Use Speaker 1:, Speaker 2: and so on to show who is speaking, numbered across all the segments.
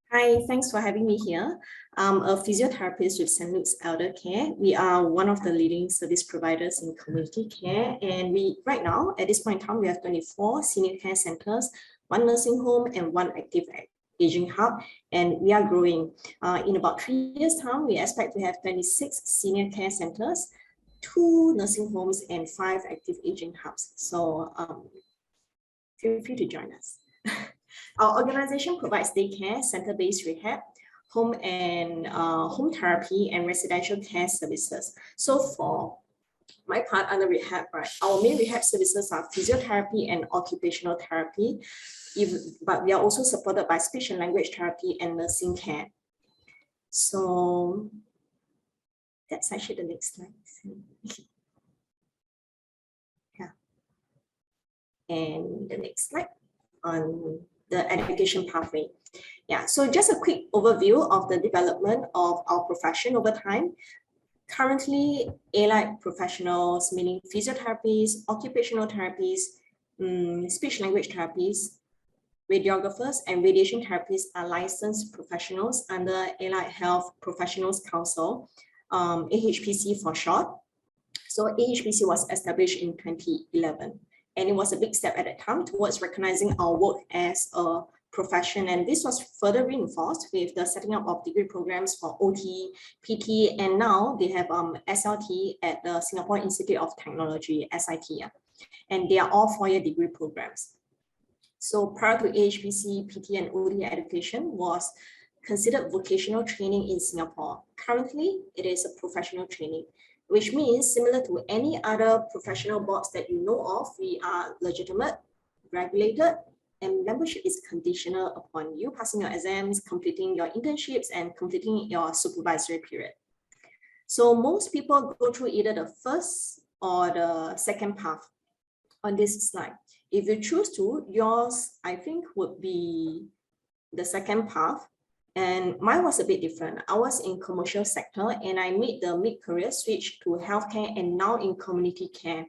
Speaker 1: Hi, thanks for having me here. I'm a physiotherapist with St. Luke's Elder Care. We are one of the leading service providers in community care. And right now, at this point in time, we have 24 senior care centers, one nursing home and one active aging hub. And we are growing. In about 3 years' time, we expect to have 26 senior care centers, 2 nursing homes and 5 active aging hubs. So feel free to join us. Our organization provides daycare, center-based rehab, home therapy, and residential care services. So for my part under rehab, right, our main rehab services are physiotherapy and occupational therapy, but we are also supported by speech and language therapy and nursing care. So that's actually the next slide. Yeah. And the next slide on the education pathway. Yeah, so just a quick overview of the development of our profession over time. Currently, allied professionals, meaning physiotherapists, occupational therapists, speech language therapists, radiographers, and radiation therapists are licensed professionals under Allied Health Professionals Council, AHPC for short. So AHPC was established in 2011. And it was a big step at that time towards recognizing our work as a profession. And this was further reinforced with the setting up of degree programs for OT, PT, and now they have SLT at the Singapore Institute of Technology, SIT. And they are all 4-year degree programs. So prior to AHPC, PT and OT education was considered vocational training in Singapore. Currently, it is a professional training, which means similar to any other professional boards that you know of, we are legitimate, regulated, and membership is conditional upon you passing your exams, completing your internships, and completing your supervisory period. So most people go through either the first or the second path on this slide. If you choose to, yours, I think, would be the second path. And mine was a bit different. I was in commercial sector and I made the mid-career switch to healthcare and now in community care.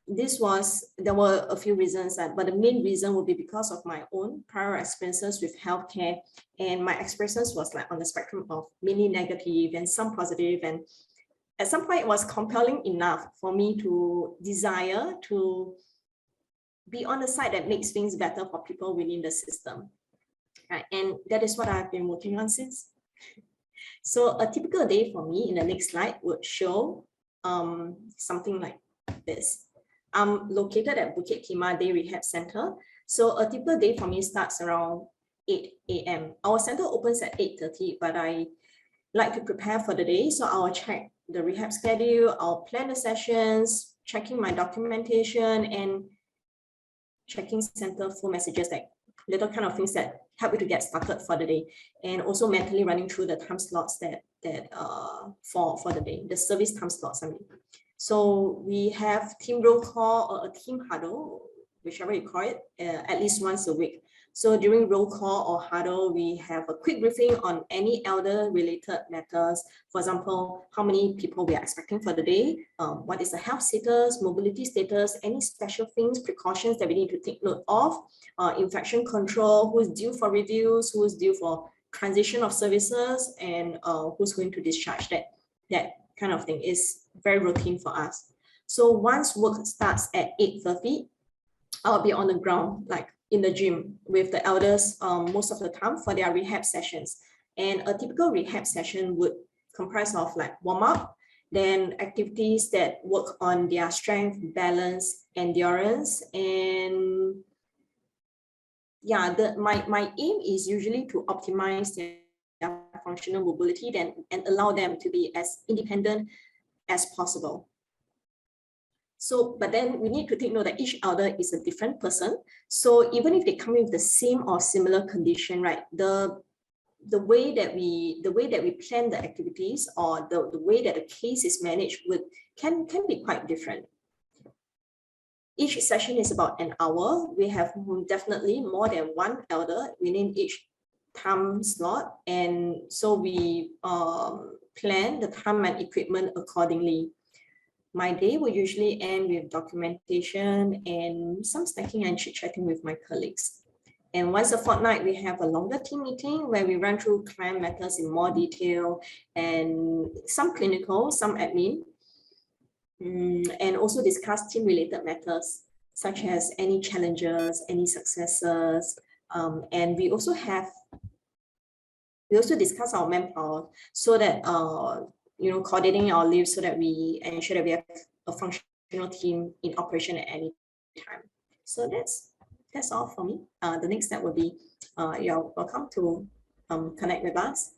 Speaker 1: There were a few reasons, but the main reason would be because of my own prior experiences with healthcare, and my experiences was like on the spectrum of many negative and some positive, and at some point it was compelling enough for me to desire to be on the side that makes things better for people within the system. Right, and that is what I've been working on since. So a typical day for me in the next slide would show something like this. I'm located at Bukit Timah Day Rehab Center. So a typical day for me starts around 8 a.m. Our center opens at 8:30, but I like to prepare for the day. So I'll check the rehab schedule, I'll plan the sessions, checking my documentation, and checking center full messages, like little kind of things that help you to get started for the day, and also mentally running through the time slots for the day, the service time slots. So we have team roll call or a team huddle, whichever you call it, at least once a week. So during roll call or huddle, we have a quick briefing on any elder related matters. For example, how many people we are expecting for the day, what is the health status, mobility status, any special things, precautions that we need to take note of, infection control, who's due for reviews, who's due for transition of services, and who's going to discharge. That kind of thing is very routine for us. So once work starts at 8:30, I'll be on the ground, like in the gym with the elders most of the time for their rehab sessions. And a typical rehab session would comprise of like warm up, then activities that work on their strength, balance, endurance. And yeah, my aim is usually to optimize their functional mobility and allow them to be as independent as possible. So, but then we need to take note that each elder is a different person. So even if they come in with the same or similar condition, right, the way that we plan the activities or the way that the case is managed can be quite different. Each session is about an hour. We have definitely more than one elder within each time slot, and so we plan the time and equipment accordingly. My day will usually end with documentation and some snacking and chit-chatting with my colleagues. And once a fortnight, we have a longer team meeting where we run through client matters in more detail and some clinical, some admin, and also discuss team-related matters such as any challenges, any successes, and we also discuss our manpower so that coordinating our leaves so that we ensure that we have a functional team in operation at any time. So that's all for me. The next step will be you're welcome to connect with us